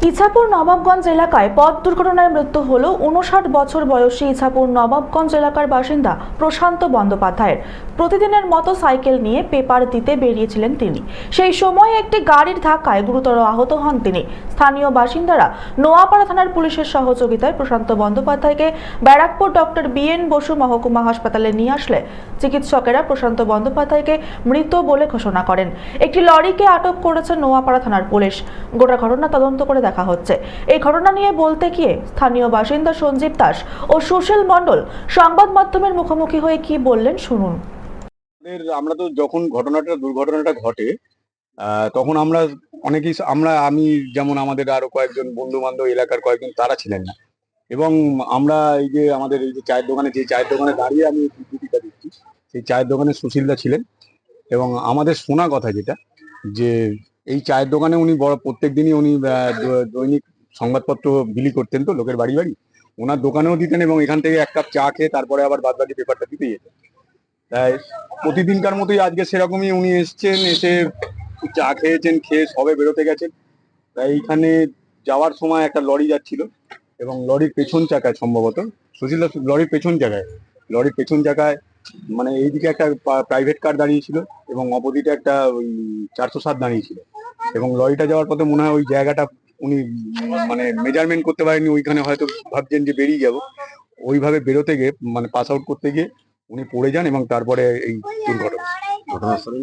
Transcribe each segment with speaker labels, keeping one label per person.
Speaker 1: ইছাপুর নবাবগঞ্জ এলাকায় পথ দুর্ঘটনায় মৃত্যু হল 59 বছর বয়সী ইছাপুর নবাবগঞ্জ এলাকার বাসিন্দা প্রশান্ত বন্দ্যোপাধ্যায়ের। প্রতিদিনের মতো সাইকেল নিয়ে পেপার দিতে বেরিয়েছিলেন তিনি। সেই সময় একটি গাড়ির ধাক্কায় গুরুতর আহত হন তিনি। স্থানীয় বাসিন্দারা নোয়াপাড়া থানার পুলিশের সহযোগিতায় প্রশান্ত বন্দ্যোপাধ্যায়কে ব্যারাকপুর ডক্টর BN বসু মহকুমা হাসপাতালে নিয়ে আসলে চিকিৎসকেরা প্রশান্ত বন্দ্যোপাধ্যায়কে মৃত বলে ঘোষণা করেন। একটি লরিকে আটক করেছে নোয়াপাড়া থানার পুলিশ। গোটা ঘটনা তদন্ত করে দেখা হচ্ছে। এই ঘটনা নিয়ে বলতে গিয়ে স্থানীয় বাসিন্দা সঞ্জীব দাস ও সুশীল মণ্ডল সংবাদ মাধ্যমের মুখোমুখি হয়ে কি বললেন শুনুন।
Speaker 2: আমরা তো যখন দুর্ঘটনাটা ঘটে তখন আমি যেমন আমাদের আরো কয়েকজন বন্ধু বান্ধব এলাকার কয়েকজন তারা ছিলেন না, এবং আমরা এই যে আমাদের এই যে চায়ের দোকানে দাঁড়িয়ে আমি ডিউটিটা দিচ্ছি, সেই চায়ের দোকানে সুশীলদা ছিলেন। এবং আমাদের শোনা কথা যেটা, যে এই চায়ের দোকানে উনি প্রত্যেক দিনই উনি দৈনিক সংবাদপত্র বিলি করতেন, তো লোকের বাড়ি বাড়ি ওনার দোকানেও দিতেন, এবং এখান থেকে এক কাপ চা খেয়ে তারপরে আবার বাদবাকি পেপারটা দিতে যেতেন। তাই প্রতিদিনকার মতোই আজকে সেরকমই উনি এসছেন, এসে চা খেয়েছেন, খেয়ে সবে বেরোতে গেছেন। তাই এইখানে যাওয়ার সময় একটা লরি যাচ্ছিল, এবং লরির পেছন চাকায় সম্ভবত সুশীল লরির পেছন চাকায় মানে এইদিকে একটা প্রাইভেট কার দাঁড়িয়েছিল এবং অপোজিটে একটা ওই 407 দাঁড়িয়েছিল, এবং লরিটা যাওয়ার পথে মনে হয় ওই জায়গাটা উনি মানে মেজারমেন্ট করতে পারেননি। ওইখানে হয়তো ভাবছেন যে বেরিয়ে যাব, ওইভাবে বেরোতে গিয়ে মানে পাস আউট করতে গিয়ে উনি পড়ে যান, এবং তারপরে এই ঘটনাস্থলে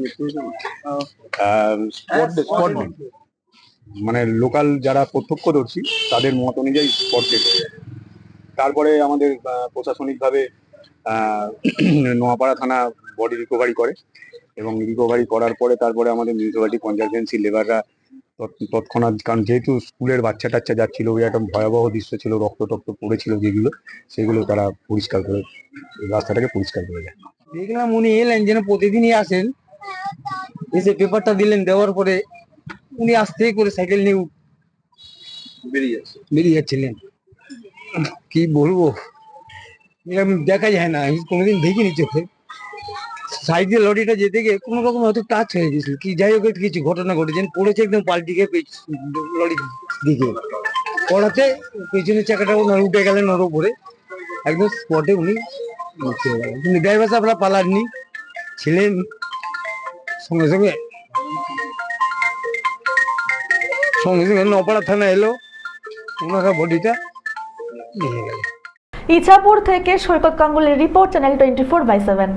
Speaker 2: মানে লোকাল যারা প্রত্যক্ষদর্শী তাদের মত অনুযায়ী স্পট ডেট হয়ে যায়। তারপরে আমাদের প্রশাসনিকভাবে নোয়াপাড়া থানা বডি রিকভারি করে, এবং রিকভারি করার পরে তারপরে আমাদের মিউনিসিপালিটি কনজারভেন্সি লেবাররা তৎক্ষণাৎ, কারণ যেহেতু স্কুলের বাচ্চা টাচ্চা যাচ্ছিল, ওই একটা ভয়াবহ দৃশ্য ছিল, রক্ত পড়েছিল সেগুলো তারা পরিষ্কার করে রাস্তাটাকে পরিষ্কার করে যায়।
Speaker 3: দেখলাম উনি এলেন যেন প্রতিদিনই আসেন, এসে পেপারটা দিলেন, দেওয়ার পরে উনি আস্তে করে সাইকেল নিয়ে বেরিয়ে যাচ্ছিলেন। কি বলবো, দেখা যায় না, আমি কোনোদিন দেখিনি চোখে। সাইডে লরিটা যেতে গিয়ে কোনো রকম হয়তো টাচ হয়ে গেছিল কি, যাই হোক কিছু ঘটনা ঘটেছেন, পড়েছে একদম পাল্টি গিয়ে লরির দিকে পড়াতে পেছনের চাকাটা ওনার উঠে গেলেন ওর উপরে, একদম স্পটে উনি কিন্তু ড্রাইভার সাহেবরা পালাননি, ছিলেন। সঙ্গে সঙ্গে নোয়াপাড়া থানা এলো, ওনারা বডিটা নিয়ে গেল।
Speaker 1: ইছাপুর থেকে সৈকত গাঙ্গুলির রিপোর্ট, চ্যানেল 24/7।